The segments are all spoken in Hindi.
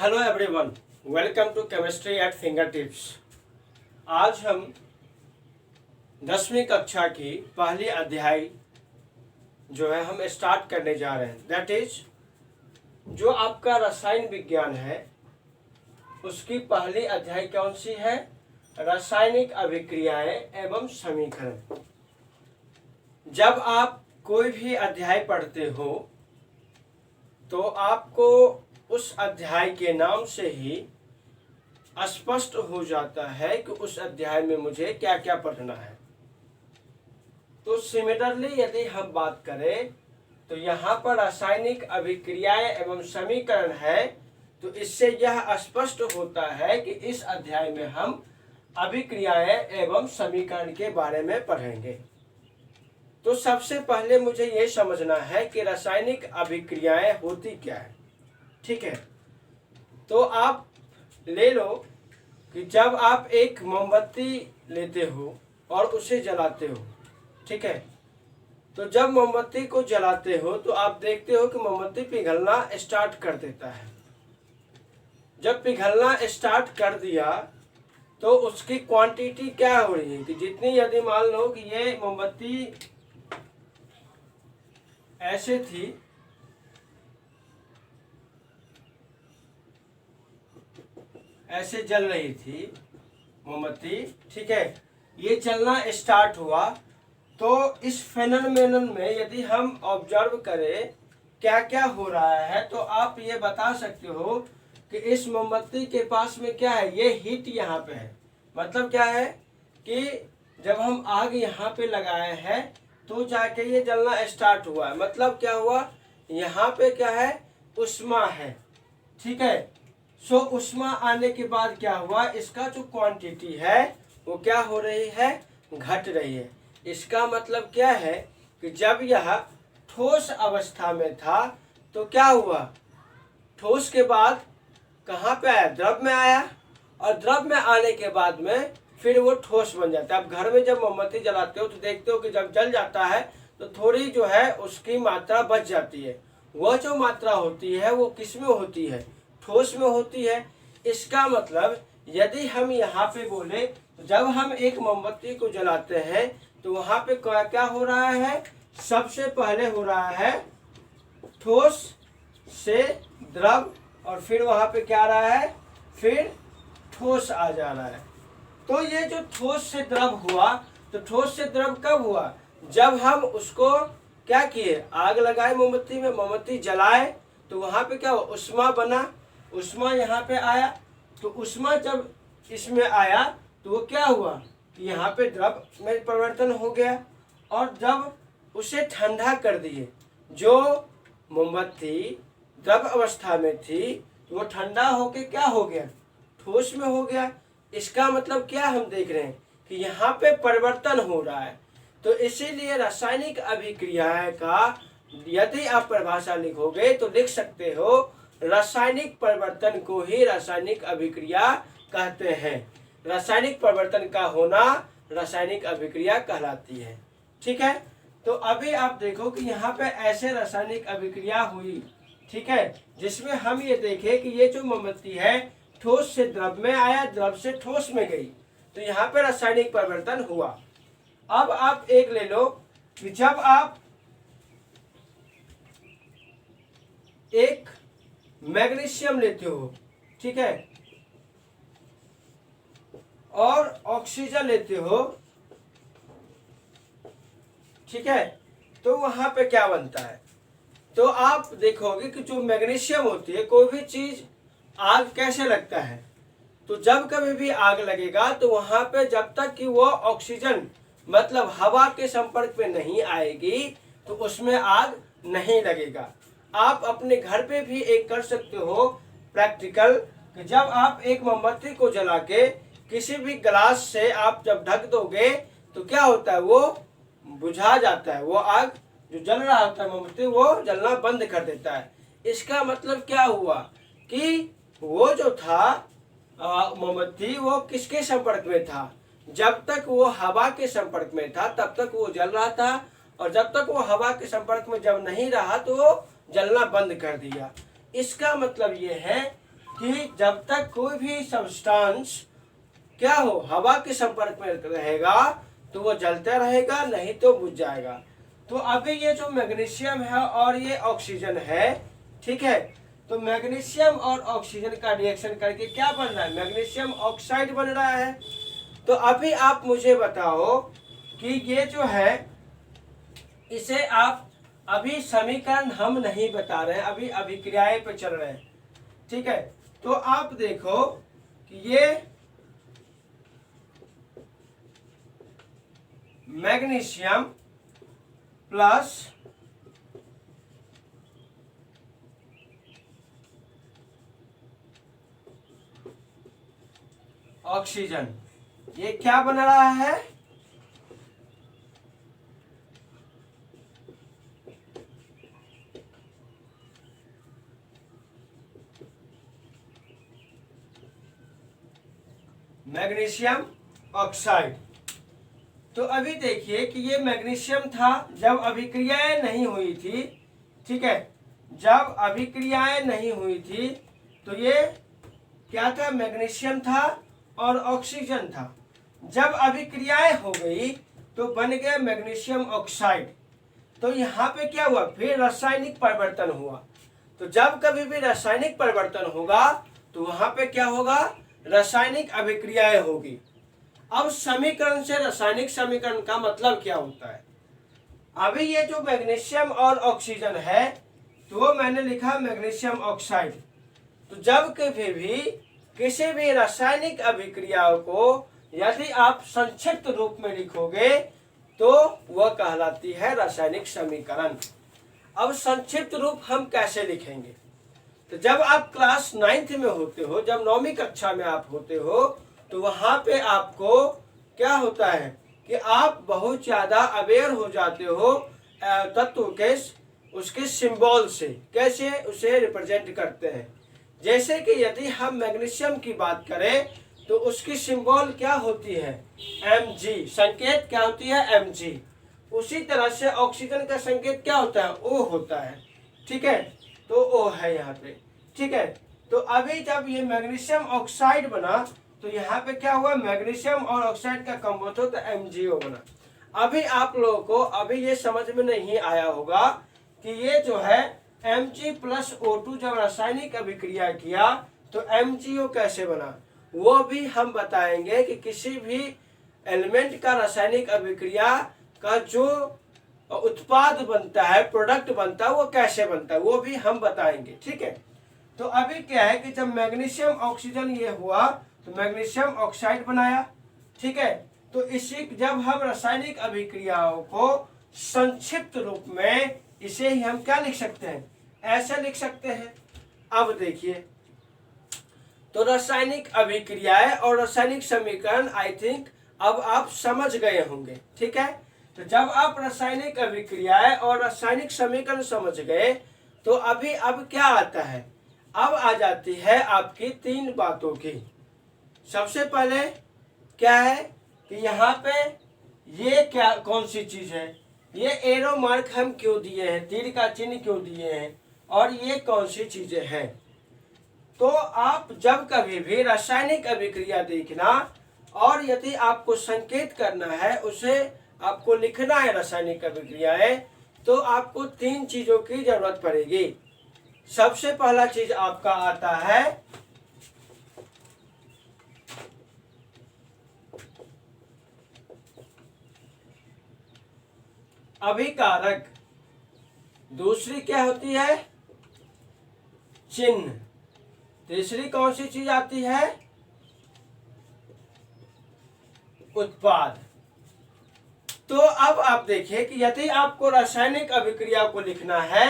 Hello everyone, welcome to chemistry at finger tips. आज हम 10वीं कक्षा की पहली अध्याय जो है हम स्टार्ट करने जा रहे हैं। दैट इज जो आपका रसायन विज्ञान है उसकी पहली अध्याय कौन सी है? रासायनिक अभिक्रियाएं एवं समीकरण। जब आप कोई भी अध्याय पढ़ते हो तो आपको उस अध्याय के नाम से ही स्पष्ट हो जाता है कि उस अध्याय में मुझे क्या क्या पढ़ना है। तो सिमिलरली यदि हम बात करें तो यहाँ पर रासायनिक अभिक्रियाएं एवं समीकरण है, तो इससे यह स्पष्ट होता है कि इस अध्याय में हम अभिक्रियाएं एवं समीकरण के बारे में पढ़ेंगे। तो सबसे पहले मुझे ये समझना है कि रासायनिक अभिक्रियाएं होती क्या है। ठीक है, तो आप ले लो कि जब आप एक मोमबत्ती लेते हो और उसे जलाते हो, ठीक है, तो जब मोमबत्ती को जलाते हो तो आप देखते हो कि मोमबत्ती पिघलना स्टार्ट कर देता है। जब पिघलना स्टार्ट कर दिया तो उसकी क्वांटिटी क्या हो रही है कि जितनी, यदि मान लो कि ये मोमबत्ती ऐसे थी, ऐसे जल रही थी मोमबत्ती, ठीक है, ये चलना स्टार्ट हुआ, तो इस फेनोमेनन में यदि हम ऑब्जर्व करें क्या क्या हो रहा है तो आप ये बता सकते हो कि इस मोमबत्ती के पास में क्या है, ये हीट यहाँ पे है। मतलब क्या है कि जब हम आग यहाँ पे लगाए हैं तो जाके ये जलना स्टार्ट हुआ है। मतलब क्या हुआ, यहाँ पे क्या है, ऊष्मा है, ठीक है। सो ऊष्मा आने के बाद क्या हुआ, इसका जो क्वांटिटी है वो क्या हो रही है, घट रही है। इसका मतलब क्या है कि जब यह ठोस अवस्था में था तो क्या हुआ, ठोस के बाद कहाँ पे आया, द्रव में आया, और द्रव में आने के बाद में फिर वो ठोस बन जाता है। अब घर में जब मोमबत्ती जलाते हो तो देखते हो कि जब जल जाता है तो थोड़ी जो है उसकी मात्रा बच जाती है। वह जो मात्रा होती है वो किस में होती है, ठोस में होती है। इसका मतलब यदि हम यहाँ पे बोले तो जब हम एक मोमबत्ती को जलाते हैं तो वहाँ पे क्या क्या हो रहा है, सबसे पहले हो रहा है ठोस से द्रव, और फिर वहाँ पे क्या आ रहा है, फिर ठोस आ जा रहा है। तो ये जो ठोस से द्रव हुआ, तो ठोस से द्रव कब हुआ, जब हम उसको क्या किए, आग लगाए मोमबत्ती में, मोमबत्ती जलाए तो वहाँ पे क्या हुआ, ऊष्मा बना, ऊष्मा यहाँ पे आया। तो ऊष्मा जब इसमें आया तो वो क्या हुआ कि यहाँ पे द्रव में परिवर्तन हो गया, और जब उसे ठंडा कर दिए, जो मोमबत्ती द्रव अवस्था में थी तो वो ठंडा होके क्या हो गया, ठोस में हो गया। इसका मतलब क्या हम देख रहे हैं कि यहाँ पे परिवर्तन हो रहा है। तो इसीलिए रासायनिक अभिक्रियाएं का यदि आप परिभाषा लिखोगे तो लिख सकते हो, रासायनिक परिवर्तन को ही रासायनिक अभिक्रिया कहते हैं। रासायनिक परिवर्तन का होना रासायनिक अभिक्रिया कहलाती है। ठीक है, तो अभी आप देखो कि यहाँ पे ऐसे रासायनिक अभिक्रिया हुई, ठीक है, जिसमें हम ये देखें कि ये जो मोमबत्ती है ठोस से द्रव में आया, द्रव से ठोस में गई, तो यहाँ पे रासायनिक परिवर्तन हुआ। अब आप एक ले लो कि जब आप एक मैग्नीशियम लेते हो, ठीक है, और ऑक्सीजन लेते हो, ठीक है, तो वहां पे क्या बनता है, तो आप देखोगे कि जो मैग्नीशियम होती है, कोई भी चीज आग कैसे लगता है, तो जब कभी भी आग लगेगा तो वहां पे जब तक कि वो ऑक्सीजन मतलब हवा के संपर्क में नहीं आएगी तो उसमें आग नहीं लगेगा। आप अपने घर पे भी एक कर सकते हो प्रैक्टिकल कि जब आप एक मोमबत्ती को जला के किसी भी ग्लास से आप जब ढक दोगे तो क्या होता है, वो बुझा जाता है, वो आग जो जल रहा होता है मोमबत्ती वो जलना बंद कर देता है। इसका मतलब क्या हुआ कि वो जो था मोमबत्ती वो किसके संपर्क में था, जब तक वो हवा के संपर्क में था तब तक वो जल रहा था, और जब तक वो हवा के संपर्क में जब नहीं रहा तो वो जलना बंद कर दिया। इसका मतलब ये है कि जब तक कोई भी सब्सटेंस क्या हो हवा के संपर्क में रहेगा तो वो जलता रहेगा, नहीं तो बुझ जाएगा। तो अभी ये जो मैग्नीशियम है और ये ऑक्सीजन है, ठीक है, तो मैग्नीशियम और ऑक्सीजन का रिएक्शन करके क्या बन रहा है, मैग्नीशियम ऑक्साइड बन रहा है। तो अभी आप मुझे बताओ कि ये जो है इसे आप अभी समीकरण हम नहीं बता रहे हैं, अभी अभिक्रियाएं पे चल रहे हैं, ठीक है। तो आप देखो कि ये मैग्नीशियम प्लस ऑक्सीजन ये क्या बन रहा है, मैग्नीशियम ऑक्साइड। तो अभी देखिए कि ये मैग्नीशियम था जब अभिक्रियाएं नहीं हुई थी, ठीक है, जब अभिक्रियाएं नहीं हुई थी तो ये क्या था, मैग्नीशियम था और ऑक्सीजन था। जब अभिक्रियाएं हो गई तो बन गया मैग्नीशियम ऑक्साइड। तो यहाँ पे क्या हुआ, फिर रासायनिक परिवर्तन हुआ। तो जब कभी भी रासायनिक परिवर्तन होगा तो वहां पे क्या होगा, रासायनिक अभिक्रियाएं होगी। अब समीकरण से रासायनिक समीकरण का मतलब क्या होता है, अभी ये जो मैग्नीशियम और ऑक्सीजन है तो मैंने लिखा मैग्नीशियम ऑक्साइड। तो जब कभी भी किसी भी रासायनिक अभिक्रियाओं को यदि आप संक्षिप्त रूप में लिखोगे तो वह कहलाती है रासायनिक समीकरण। अब संक्षिप्त रूप हम कैसे लिखेंगे, तो जब आप क्लास 9th में होते हो, जब 9वीं कक्षा में आप होते हो तो वहां पे आपको क्या होता है कि आप बहुत ज्यादा अवेयर हो जाते हो तत्व के उसके सिंबल से, कैसे उसे रिप्रेजेंट करते हैं। जैसे कि यदि हम मैग्नीशियम की बात करें तो उसकी सिंबल क्या होती है, Mg, संकेत क्या होती है, Mg। उसी तरह से ऑक्सीजन का संकेत क्या होता है, O होता है, ठीक है, तो O है यहाँ पे, ठीक है। तो अभी जब ये मैग्नीशियम ऑक्साइड बना तो यहाँ पे क्या हुआ, मैग्नीशियम और ऑक्साइड का कम्बोट हो तो MgO बना। अभी आप लोगों को अभी ये समझ में नहीं आया होगा कि ये जो है Mg प्लस O2 जब रासायनिक अभिक्रिया किया तो MgO कैसे बना, वो भी हम बताएंगे कि किसी भी एलिमेंट का रासायनिक अभिक्रिया का जो उत्पाद बनता है, प्रोडक्ट बनता है, वो कैसे बनता है, वो भी हम बताएंगे, ठीक है। तो अभी क्या है कि जब मैग्नीशियम ऑक्सीजन ये हुआ तो मैग्नीशियम ऑक्साइड बनाया, ठीक है। तो इसी जब हम रासायनिक अभिक्रियाओं को संक्षिप्त रूप में इसे ही हम क्या लिख सकते हैं, ऐसे लिख सकते हैं। अब देखिए, तो रासायनिक अभिक्रियाएं और रासायनिक समीकरण आई थिंक अब आप समझ गए होंगे, ठीक है। तो जब आप रासायनिक अभिक्रियाएं और रासायनिक समीकरण समझ गए तो अभी अब क्या आता है, अब आ जाती है आपकी 3 बातों की। सबसे पहले क्या है कि यहाँ पे ये क्या कौन सी चीज है, ये एरो मार्क हम क्यों दिए हैं, तीर का चिन्ह क्यों दिए हैं, और ये कौन सी चीजें हैं। तो आप जब कभी भी रासायनिक अभिक्रिया देखना और यदि आपको संकेत करना है, उसे आपको लिखना है रासायनिक अभिक्रियाएं, तो आपको 3 चीजों की जरूरत पड़ेगी। सबसे पहला चीज आपका आता है अभिकारक, दूसरी क्या होती है, चिन्ह, तीसरी कौन सी चीज आती है, उत्पाद। तो अब आप देखिए कि यदि आपको रासायनिक अभिक्रिया को लिखना है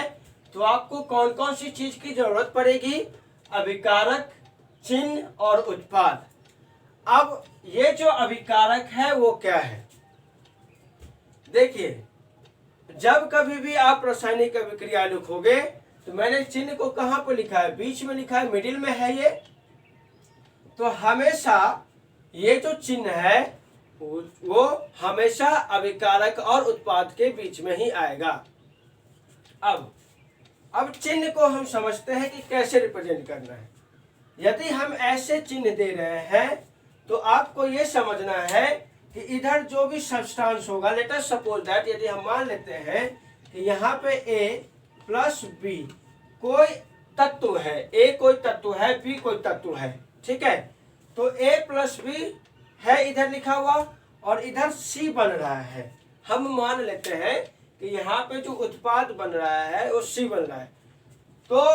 तो आपको कौन कौन सी चीज की जरूरत पड़ेगी, अभिकारक, चिन्ह और उत्पाद। अब ये जो अभिकारक है वो क्या है, देखिए जब कभी भी आप रासायनिक अभिक्रिया लिखोगे तो मैंने चिन्ह को कहां पर लिखा है, बीच में लिखा है, मिडिल में है ये। तो हमेशा ये जो चिन्ह है वो हमेशा अभिकारक और उत्पाद के बीच में ही आएगा। अब चिन्ह को हम समझते हैं कि कैसे रिप्रेजेंट करना है। यदि हम ऐसे चिन्ह दे रहे हैं तो आपको ये समझना है कि इधर जो भी सब्सटेंस होगा, लेट अस सपोज दैट, यदि हम मान लेते हैं कि यहाँ पे A प्लस B कोई तत्व है, A कोई तत्व है, B कोई तत्व है, ठीक है। तो A प्लस B है इधर लिखा हुआ और इधर C बन रहा है। हम मान लेते हैं कि यहाँ पे जो उत्पाद बन रहा है वो C बन रहा है। तो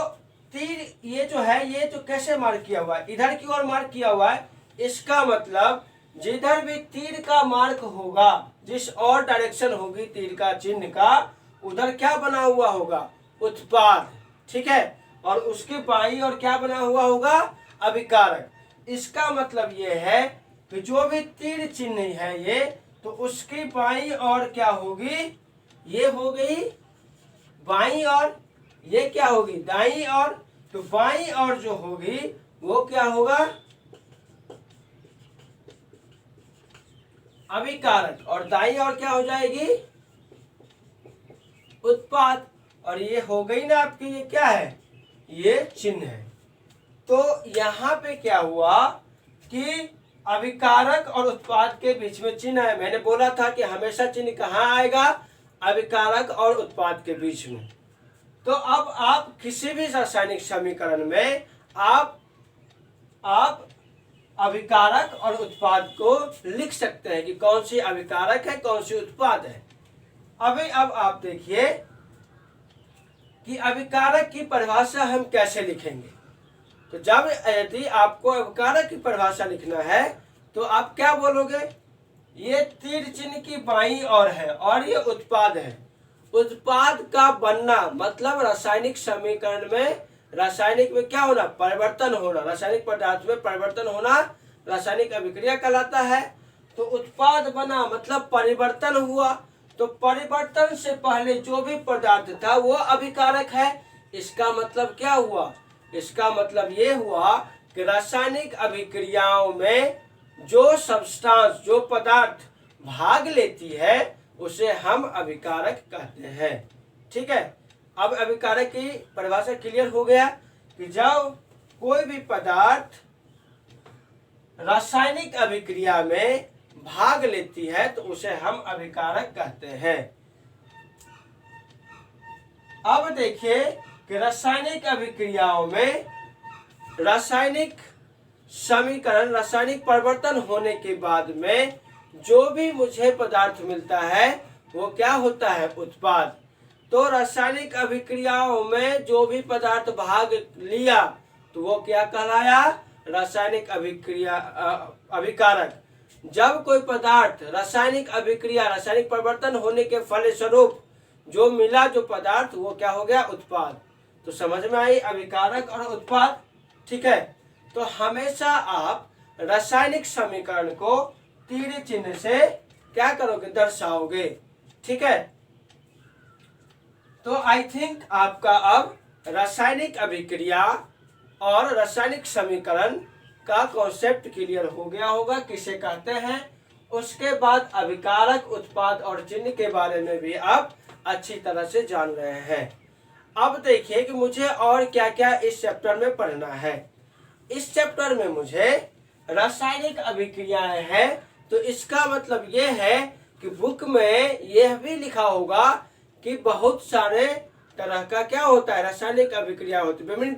तीर ये जो है, ये जो कैसे मार्क किया हुआ है, इधर की ओर मार्क किया हुआ है। इसका मतलब जिधर भी तीर का मार्क होगा, जिस और डायरेक्शन होगी तीर का चिन्ह का, उधर क्या बना हुआ होगा, उत्पाद, ठीक है। और उसके बाईं ओर क्या बना हुआ होगा, अभिकारक। इसका मतलब ये है कि जो भी तीर चिन्ह है ये, तो उसकी बाईं ओर क्या होगी, ये हो गई बाईं ओर, ये क्या होगी, दाईं ओर। तो बाईं ओर जो होगी वो क्या होगा, अभिकारक, और दाईं ओर क्या हो जाएगी, उत्पाद। और ये हो गई ना आपकी, ये क्या है, ये चिन्ह है। तो यहाँ पे क्या हुआ कि अभिकारक और उत्पाद के बीच में चिन्ह है। मैंने बोला था कि हमेशा चिन्ह कहाँ आएगा, अभिकारक और उत्पाद के बीच में। तो अब आप किसी भी रासायनिक समीकरण में आप अभिकारक और उत्पाद को लिख सकते हैं कि कौन सी अभिकारक है, कौन सी उत्पाद है। अब आप देखिए कि अभिकारक की परिभाषा हम कैसे लिखेंगे। तो जब यदि आपको अभिकारक की परिभाषा लिखना है तो आप क्या बोलोगे, ये तीर चिन्ह की बाईं ओर है और ये उत्पाद है। उत्पाद का बनना मतलब रासायनिक समीकरण में, रासायनिक में क्या होना, परिवर्तन होना, रासायनिक पदार्थ में परिवर्तन होना रासायनिक अभिक्रिया कहलाता है। तो उत्पाद बना मतलब परिवर्तन हुआ। तो परिवर्तन से पहले जो भी पदार्थ था वो अभिकारक है। इसका मतलब क्या हुआ, इसका मतलब ये हुआ कि रासायनिक अभिक्रियाओं में जो सब्सटेंस, जो पदार्थ भाग लेती है उसे हम अभिकारक कहते हैं, ठीक है। अब अभिकारक की परिभाषा क्लियर हो गया कि जब कोई भी पदार्थ रासायनिक अभिक्रिया में भाग लेती है तो उसे हम अभिकारक कहते हैं। अब देखिए कि रासायनिक अभिक्रियाओं में रासायनिक समीकरण, रासायनिक परिवर्तन होने के बाद में जो भी मुझे पदार्थ मिलता है वो क्या होता है, उत्पाद। तो रासायनिक अभिक्रियाओं में जो भी पदार्थ भाग लिया तो वो क्या कहलाया, रासायनिक अभिक्रिया अभिकारक। जब कोई पदार्थ रासायनिक अभिक्रिया, रासायनिक परिवर्तन होने के फलस्वरूप जो मिला, जो पदार्थ, वो क्या हो गया, उत्पाद। तो समझ में आई अभिकारक और उत्पाद, ठीक है। तो हमेशा आप रासायनिक समीकरण को तीर चिन्ह से क्या करोगे, दर्शाओगे, ठीक है। तो आई थिंक आपका अब रासायनिक अभिक्रिया और रासायनिक समीकरण का कॉन्सेप्ट क्लियर हो गया होगा, किसे कहते हैं। उसके बाद अभिकारक, उत्पाद और चिन्ह के बारे में भी आप अच्छी तरह से जान रहे हैं। अब देखिए कि मुझे और क्या क्या इस चैप्टर में पढ़ना है। इस चैप्टर में मुझे रासायनिक अभिक्रियाएं हैं, तो इसका मतलब ये है कि बुक में यह भी लिखा होगा कि बहुत सारे तरह का क्या होता है, रासायनिक अभिक्रिया होती है, विभिन्न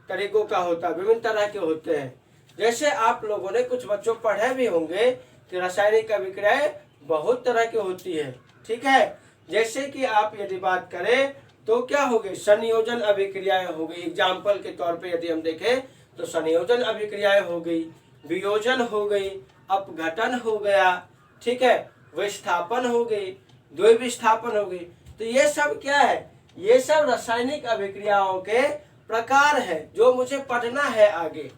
तरीकों का होता है, विभिन्न तरह के होते हैं। जैसे आप लोगों ने कुछ बच्चों पढ़े भी होंगे कि रासायनिक अभिक्रियाएं बहुत तरह की होती है, ठीक है। जैसे कि आप यदि बात करें तो क्या हो गई, संयोजन अभिक्रियाएं हो गई। एग्जाम्पल के तौर पे यदि हम देखें तो संयोजन अभिक्रियाएं हो गई, वियोजन हो गई, अपघटन हो गया, ठीक है, विस्थापन हो गई, द्विविस्थापन हो गई। तो ये सब क्या है, ये सब रासायनिक अभिक्रियाओं के प्रकार है जो मुझे पढ़ना है आगे,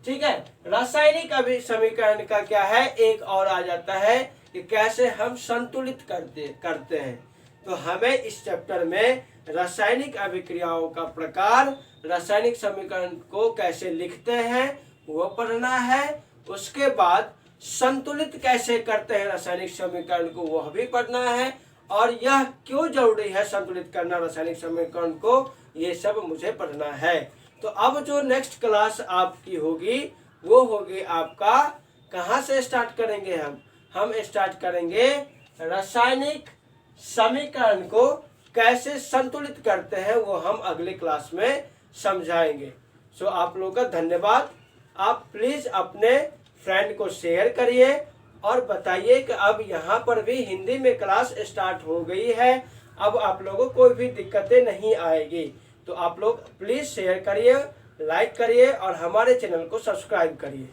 ठीक है। रासायनिक समीकरण का क्या है, एक और आ जाता है कि कैसे हम संतुलित करते हैं। तो हमें इस चैप्टर में रासायनिक अभिक्रियाओं का प्रकार, रासायनिक समीकरण को कैसे लिखते हैं वो पढ़ना है। उसके बाद संतुलित कैसे करते हैं रासायनिक समीकरण को वह भी पढ़ना है, और यह क्यों जरूरी है संतुलित करना रासायनिक समीकरण को, ये सब मुझे पढ़ना है। तो अब जो नेक्स्ट क्लास आपकी होगी वो होगी आपका, कहाँ से स्टार्ट करेंगे हम स्टार्ट करेंगे रासायनिक समीकरण को कैसे संतुलित करते हैं, वो हम अगले क्लास में समझाएंगे। सो आप लोगों का धन्यवाद। आप प्लीज अपने फ्रेंड को शेयर करिए और बताइए कि अब यहाँ पर भी हिंदी में क्लास स्टार्ट हो गई है, अब आप लोगों को कोई भी दिक्कतें नहीं आएगी। तो आप लोग प्लीज शेयर करिए, लाइक करिए और हमारे चैनल को सब्सक्राइब करिए।